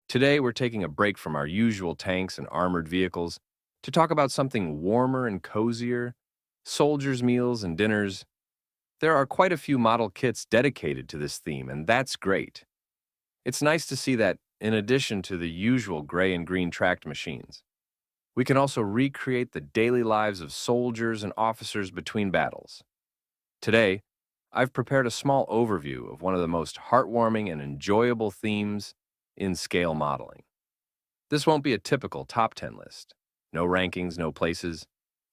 Today, we're taking a break from our usual tanks and armored vehicles to talk about something warmer and cozier, soldiers' meals and dinners. There are quite a few model kits dedicated to this theme, and that's great. It's nice to see that, in addition to the usual gray and green tracked machines, we can also recreate the daily lives of soldiers and officers between battles. Today, I've prepared a small overview of one of the most heartwarming and enjoyable themes in scale modeling. This won't be a typical top 10 list. No rankings, no places.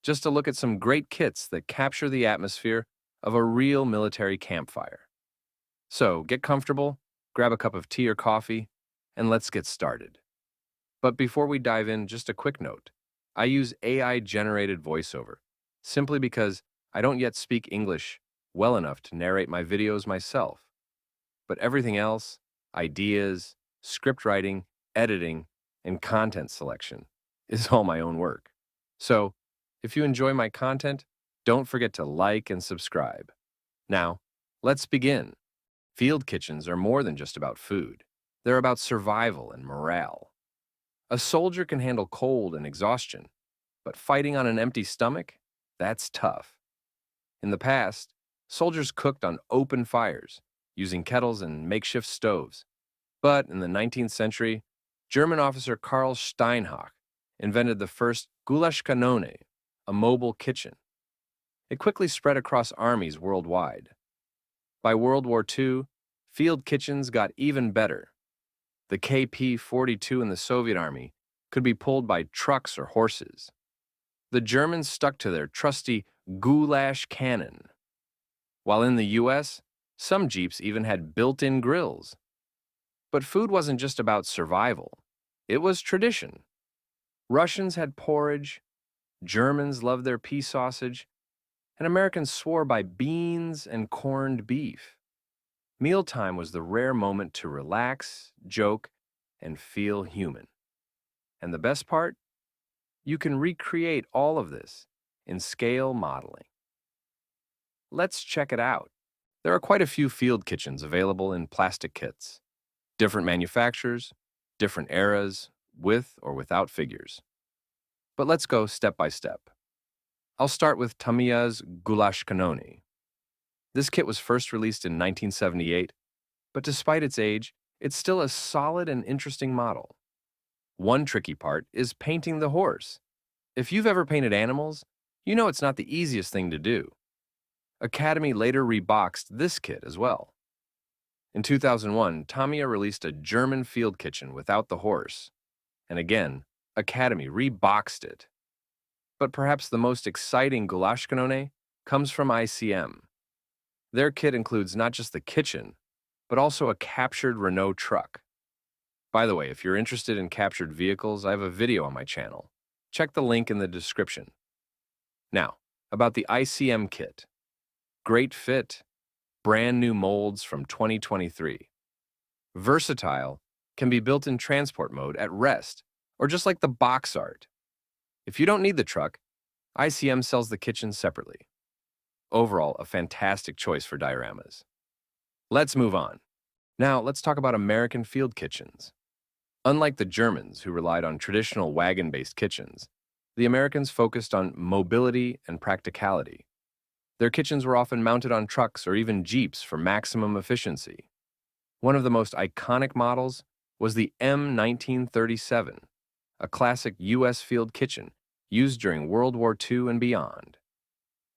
Just a look at some great kits that capture the atmosphere of a real military campfire. So get comfortable, grab a cup of tea or coffee, and let's get started. But before we dive in, just a quick note. I use AI generated voiceover simply because I don't yet speak English well enough to narrate my videos myself. But everything else, ideas, script writing, editing, and content selection, is all my own work. So, if you enjoy my content, don't forget to like and subscribe. Now, let's begin. Field kitchens are more than just about food. They're about survival and morale. A soldier can handle cold and exhaustion, but fighting on an empty stomach? That's tough. In the past, soldiers cooked on open fires, using kettles and makeshift stoves. But in the 19th century, German officer Karl Steinhoch invented the first Gulaschkanone, a mobile kitchen. It quickly spread across armies worldwide. By World War II, field kitchens got even better. The KP-42 in the Soviet Army could be pulled by trucks or horses. The Germans stuck to their trusty Gulaschkanone, while in the US, some Jeeps even had built-in grills. But food wasn't just about survival. It was tradition. Russians had porridge, Germans loved their pea sausage, and Americans swore by beans and corned beef. Mealtime was the rare moment to relax, joke, and feel human. And the best part? You can recreate all of this in scale modeling. Let's check it out. There are quite a few field kitchens available in plastic kits. Different manufacturers, different eras, with or without figures. But let's go step by step. I'll start with Tamiya's Gulaschkanone. This kit was first released in 1978, but despite its age, it's still a solid and interesting model. One tricky part is painting the horse. If you've ever painted animals, you know it's not the easiest thing to do. Academy later reboxed this kit as well. In 2001, Tamiya released a German field kitchen without the horse. And again, Academy reboxed it. But perhaps the most exciting Gulaschkanone comes from ICM. Their kit includes not just the kitchen, but also a captured Renault truck. By the way, if you're interested in captured vehicles, I have a video on my channel. Check the link in the description. Now, about the ICM kit. Great fit, brand new molds from 2023. Versatile, can be built in transport mode at rest, or just like the box art. If you don't need the truck, ICM sells the kitchen separately. Overall, a fantastic choice for dioramas. Let's move on. Now, let's talk about American field kitchens. Unlike the Germans, who relied on traditional wagon-based kitchens, the Americans focused on mobility and practicality. Their kitchens were often mounted on trucks or even Jeeps for maximum efficiency. One of the most iconic models was the M1937, a classic U.S. field kitchen used during World War II and beyond.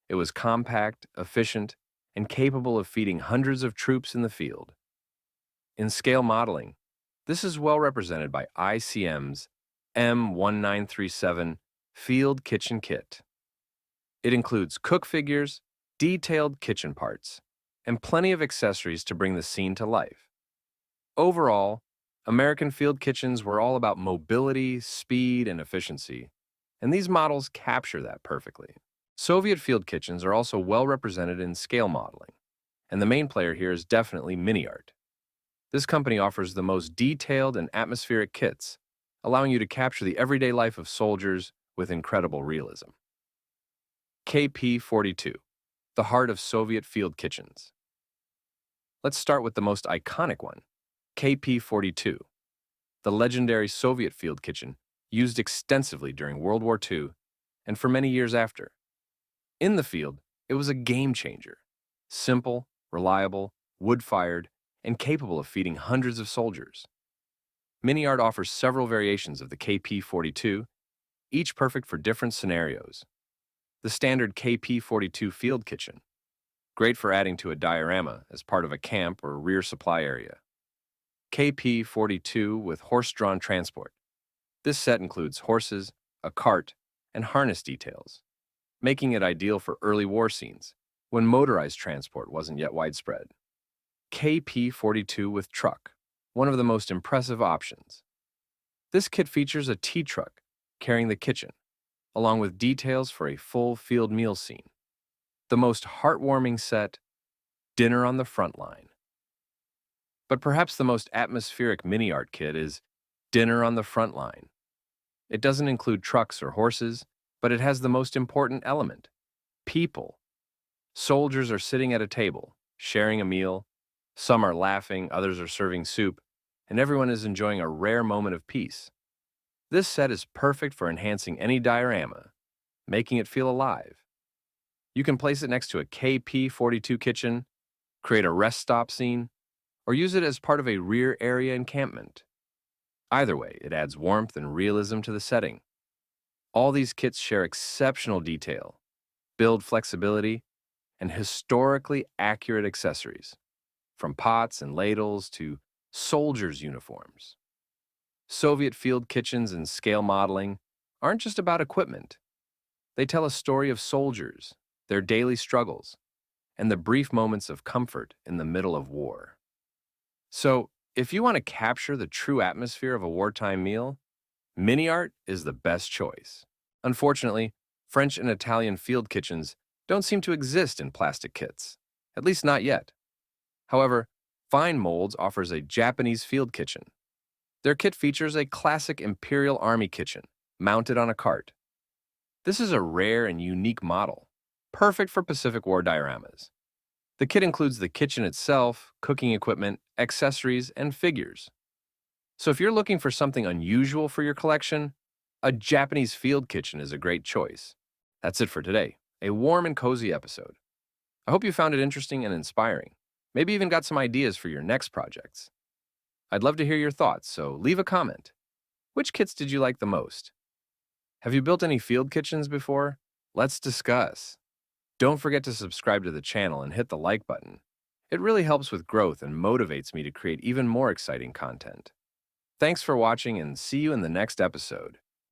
It was compact, efficient, and capable of feeding hundreds of troops in the field. In scale modeling, this is well represented by ICM's M1937 Field Kitchen Kit. It includes cook figures, detailed kitchen parts, and plenty of accessories to bring the scene to life. Overall, American field kitchens were all about mobility, speed, and efficiency, and these models capture that perfectly. Soviet field kitchens are also well represented in scale modeling, and the main player here is definitely MiniArt. This company offers the most detailed and atmospheric kits, allowing you to capture the everyday life of soldiers with incredible realism. KP-42, the heart of Soviet field kitchens. Let's start with the most iconic one, KP-42. the legendary Soviet field kitchen used extensively during World War II and for many years after. In the field, it was a game changer. Simple, reliable, wood-fired, and capable of feeding hundreds of soldiers. Mini-Art offers several variations of the KP-42, each perfect for different scenarios. The standard KP-42 field kitchen, great for adding to a diorama as part of a camp or rear supply area. KP-42 with horse-drawn transport. This set includes horses, a cart, and harness details, making it ideal for early war scenes, when motorized transport wasn't yet widespread. KP-42 with truck, one of the most impressive options. This kit features a T-truck carrying the kitchen, along with details for a full field meal scene. The most heartwarming set, dinner on the front line. But perhaps the most atmospheric mini-art kit is dinner on the front line. It doesn't include trucks or horses, but it has the most important element, people. Soldiers are sitting at a table, sharing a meal. Some are laughing, others are serving soup, and everyone is enjoying a rare moment of peace. This set is perfect for enhancing any diorama, making it feel alive. You can place it next to a KP-42 kitchen, create a rest stop scene, or use it as part of a rear area encampment. Either way, it adds warmth and realism to the setting. All these kits share exceptional detail, build flexibility, and historically accurate accessories, from pots and ladles to soldiers' uniforms. Soviet field kitchens and scale modeling aren't just about equipment. They tell a story of soldiers, their daily struggles, and the brief moments of comfort in the middle of war. So, if you want to capture the true atmosphere of a wartime meal, mini art is the best choice. Unfortunately, French and Italian field kitchens don't seem to exist in plastic kits, at least not yet. However, Fine Molds offers a Japanese field kitchen. Their kit features a classic Imperial Army kitchen, mounted on a cart. This is a rare and unique model, perfect for Pacific War dioramas. The kit includes the kitchen itself, cooking equipment, accessories, and figures. So if you're looking for something unusual for your collection, a Japanese field kitchen is a great choice. That's it for today, a warm and cozy episode. I hope you found it interesting and inspiring. Maybe even got some ideas for your next projects. I'd love to hear your thoughts, so leave a comment. Which kits did you like the most? Have you built any field kitchens before? Let's discuss. Don't forget to subscribe to the channel and hit the like button. It really helps with growth and motivates me to create even more exciting content. Thanks for watching and see you in the next episode.